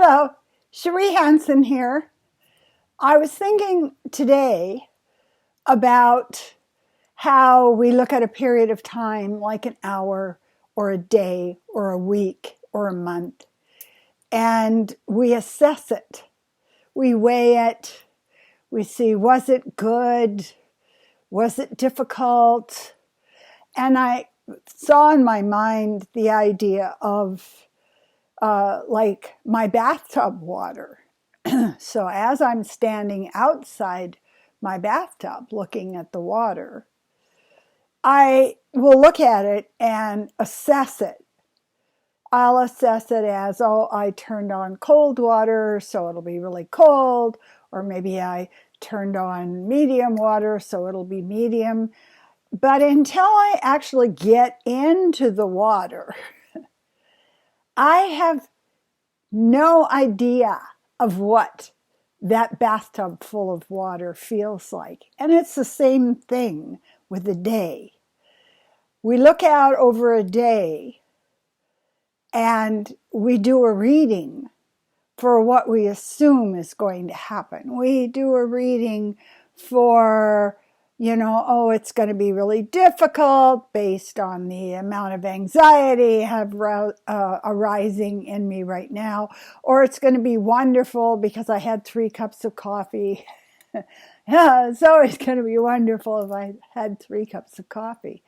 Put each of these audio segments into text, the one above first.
Hello, Cherie Hanson here. I was thinking today about how we look at a period of time like an hour or a day or a week or a month, and we assess it. We weigh it. We see, was it good? Was it difficult? And I saw in my mind the idea of like my bathtub water. So as I'm standing outside my bathtub looking at the water, I will look at it and assess it. I'll assess it as, oh, I turned on cold water, so it'll be really cold. Or maybe I turned on medium water, so it'll be medium. But until I actually get into the water, I have no idea of what that bathtub full of water feels like. And it's the same thing with a day. We look out over a day and we do a reading for what we assume is going to happen. We do a reading for, oh, it's going to be really difficult based on the amount of anxiety arising in me right now, or it's going to be wonderful because I had 3 cups of coffee. Yeah, it's always going to be wonderful if I had 3 cups of coffee.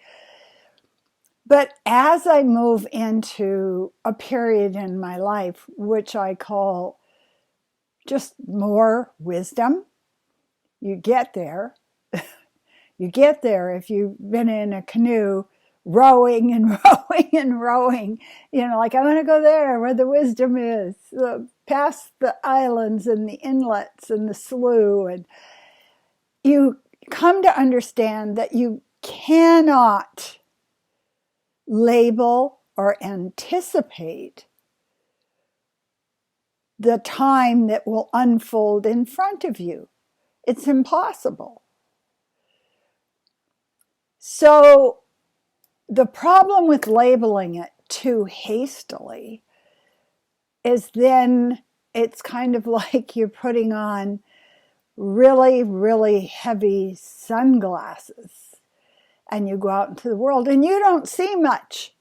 But as I move into a period in my life, which I call just more wisdom, you get there. You get there if you've been in a canoe rowing and rowing and rowing. Like, I want to go there where the wisdom is, past the islands and the inlets and the slough. And you come to understand that you cannot label or anticipate the time that will unfold in front of you. It's impossible. So the problem with labeling it too hastily is then it's kind of like you're putting on really, really heavy sunglasses and you go out into the world and you don't see much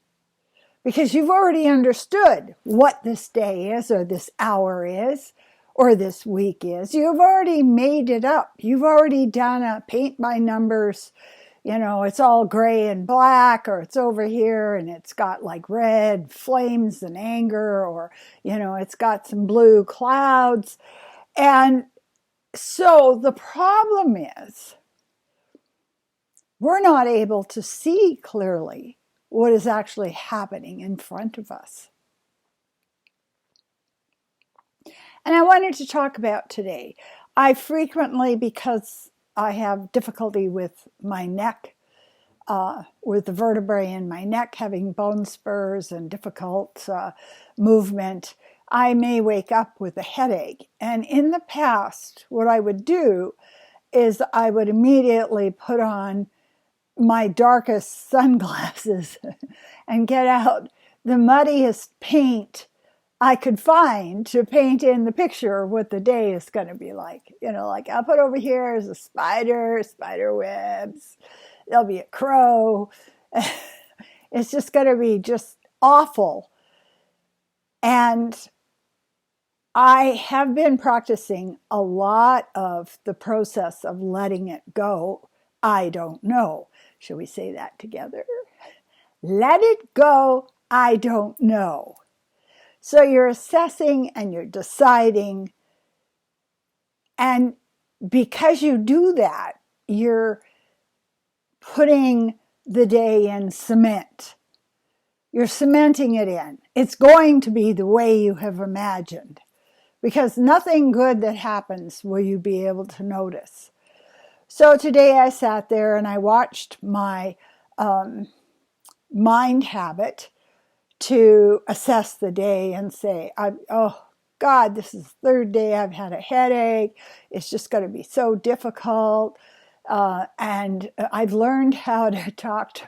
because you've already understood what this day is or this hour is or this week is. You've already made it up. You've already done a paint by numbers. It's all gray and black, or it's over here and it's got like red flames and anger, or, it's got some blue clouds. And so the problem is we're not able to see clearly what is actually happening in front of us. And I wanted to talk about today. I frequently, because I have difficulty with my neck, with the vertebrae in my neck, having bone spurs and difficult movement, I may wake up with a headache. And in the past, what I would do is I would immediately put on my darkest sunglasses and get out the muddiest paint I could find to paint in the picture of what the day is going to be like. Like I'll put over here is a spider webs, there'll be a crow. It's just going to be just awful. And I have been practicing a lot of the process of letting it go. I don't know. Shall we say that together? Let it go. I don't know. So you're assessing and you're deciding. And because you do that, you're putting the day in cement. You're cementing it in. It's going to be the way you have imagined. Because nothing good that happens will you be able to notice. So today I sat there and I watched my mind habit to assess the day and say, oh God, this is the 3rd day I've had a headache. It's just going to be so difficult. And I've learned how to talk to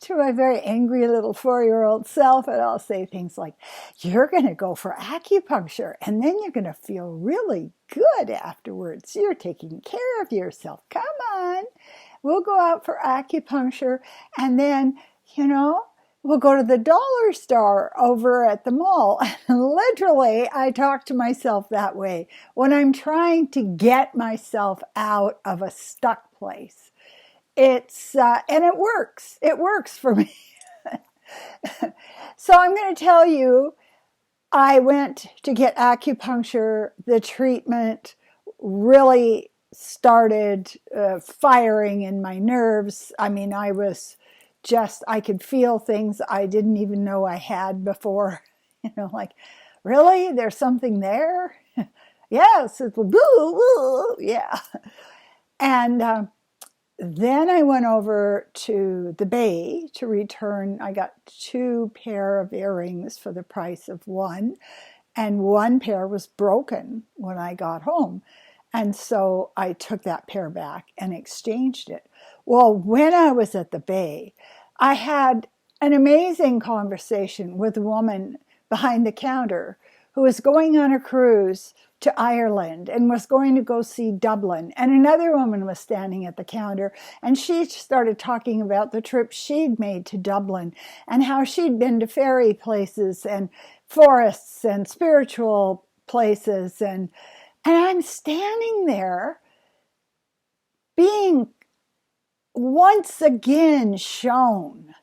to my very angry little 4-year-old self, and I'll say things like, you're going to go for acupuncture and then you're going to feel really good afterwards. You're taking care of yourself. Come on. We'll go out for acupuncture and then, we'll go to the dollar store over at the mall. And literally, I talk to myself that way when I'm trying to get myself out of a stuck place. It's and it works. It works for me. So I'm going to tell you, I went to get acupuncture. The treatment really started firing in my nerves. I mean, I could feel things I didn't even know I had before. Like, really? There's something there? Yes. It's yeah. And then I went over to the Bay to return. I got 2 pair of earrings for the price of one, and one pair was broken when I got home. And so I took that pair back and exchanged it. Well, when I was at the Bay, I had an amazing conversation with a woman behind the counter who was going on a cruise to Ireland and was going to go see Dublin. And another woman was standing at the counter, and she started talking about the trip she'd made to Dublin and how she'd been to fairy places and forests and spiritual places. And I'm standing there being once again shown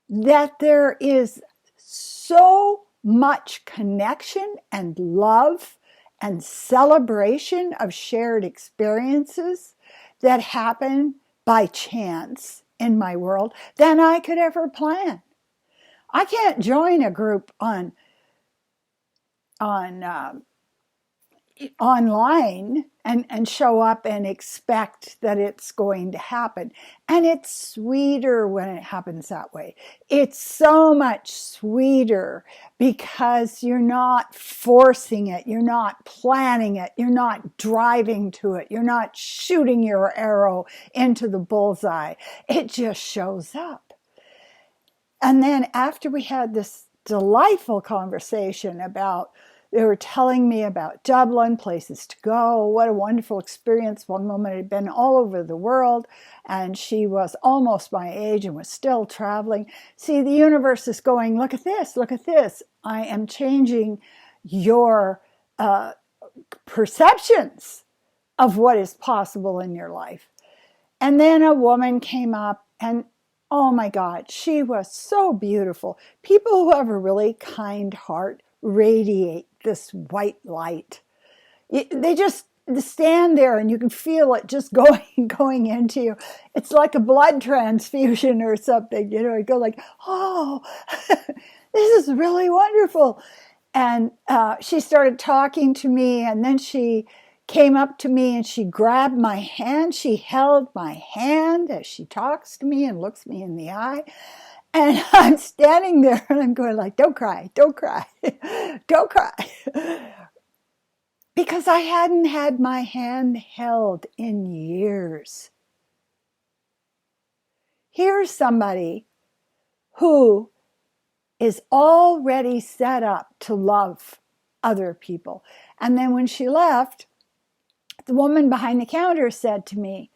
that there is so much connection and love and celebration of shared experiences that happen by chance in my world than I could ever plan. I can't join a group online and show up and expect that it's going to happen. And it's sweeter when it happens that way. It's so much sweeter because you're not forcing it. You're not planning it. You're not driving to it. You're not shooting your arrow into the bullseye. It just shows up. And then after we had this delightful conversation they were telling me about Dublin, places to go, what a wonderful experience. One woman had been all over the world, and she was almost my age and was still traveling. See, the universe is going, look at this, look at this. I am changing your perceptions of what is possible in your life. And then a woman came up, and oh my God, she was so beautiful. People who have a really kind heart radiate this white light. They just stand there and you can feel it just going into you. It's like a blood transfusion or something. You go like, oh, this is really wonderful. And she started talking to me, and then she came up to me and she grabbed my hand. She held my hand as she talks to me and looks me in the eye. And I'm standing there and I'm going like, don't cry, don't cry, don't cry. Because I hadn't had my hand held in years. Here's somebody who is already set up to love other people. And then when she left, the woman behind the counter said to me,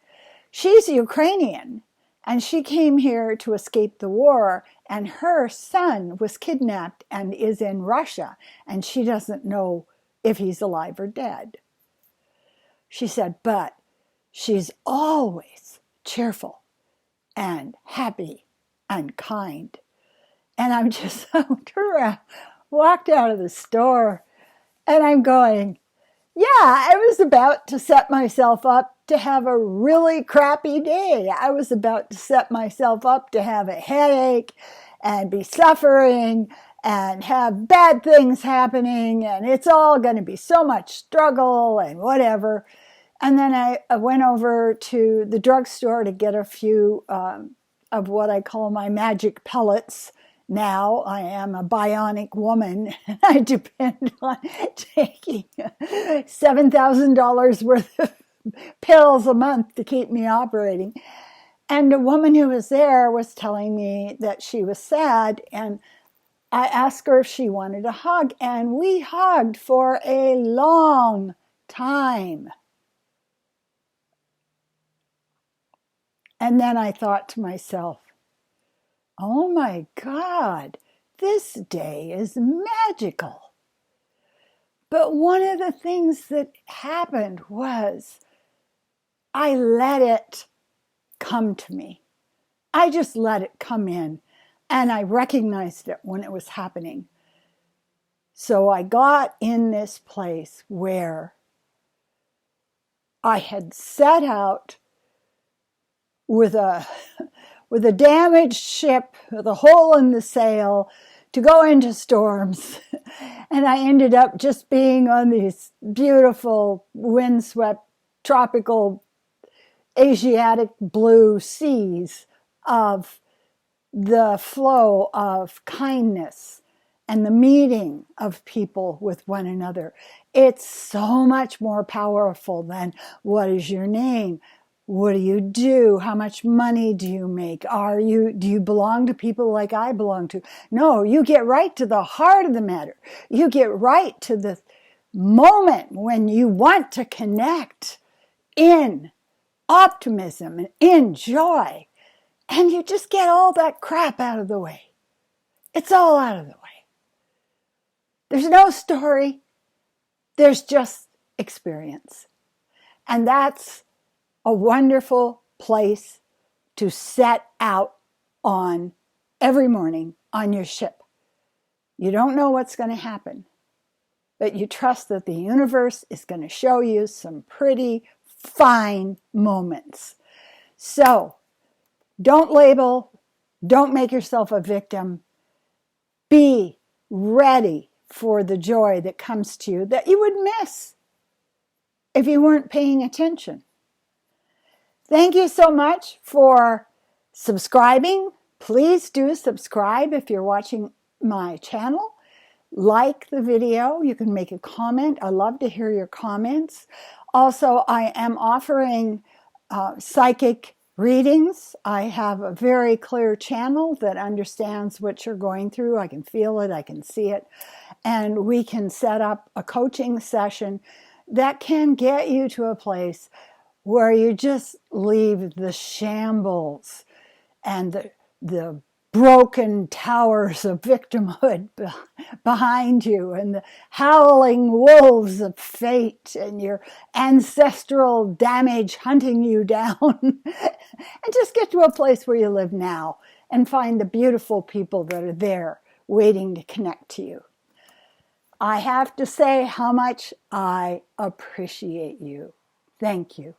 she's Ukrainian. And she came here to escape the war, and her son was kidnapped and is in Russia, and she doesn't know if he's alive or dead. She said, but she's always cheerful and happy and kind. And I'm just turned around, walked out of the store, and I'm going, yeah, I was about to set myself up to have a really crappy day. I was about to set myself up to have a headache and be suffering and have bad things happening, and it's all going to be so much struggle and whatever. And then I went over to the drugstore to get a few of what I call my magic pellets. Now I am a bionic woman, and I depend on taking $7,000 worth of pills a month to keep me operating. And the woman who was there was telling me that she was sad, and I asked her if she wanted a hug, and we hugged for a long time. And then I thought to myself, oh my God, this day is magical. But one of the things that happened was I let it come to me. I just let it come in, and I recognized it when it was happening. So I got in this place where I had set out with a damaged ship with a hole in the sail to go into storms. And I ended up just being on these beautiful windswept tropical Asiatic blue seas of the flow of kindness and the meeting of people with one another. It's so much more powerful than what is your name? What do you do? How much money do you make? Do you belong to people like I belong to? No, you get right to the heart of the matter. You get right to the moment when you want to connect in optimism and in joy. And you just get all that crap out of the way. It's all out of the way. There's no story. There's just experience. And that's a wonderful place to set out on every morning on your ship. You don't know what's going to happen, but you trust that the universe is going to show you some pretty fine moments. So don't label, don't make yourself a victim. Be ready for the joy that comes to you that you would miss if you weren't paying attention. Thank you so much for subscribing. Please do subscribe if you're watching my channel. Like the video. You can make a comment. I love to hear your comments. Also, I am offering psychic readings. I have a very clear channel that understands what you're going through. I can feel it. I can see it. And we can set up a coaching session that can get you to a place where you just leave the shambles and the broken towers of victimhood behind you, and the howling wolves of fate and your ancestral damage hunting you down. And just get to a place where you live now and find the beautiful people that are there waiting to connect to you. I have to say how much I appreciate you. Thank you.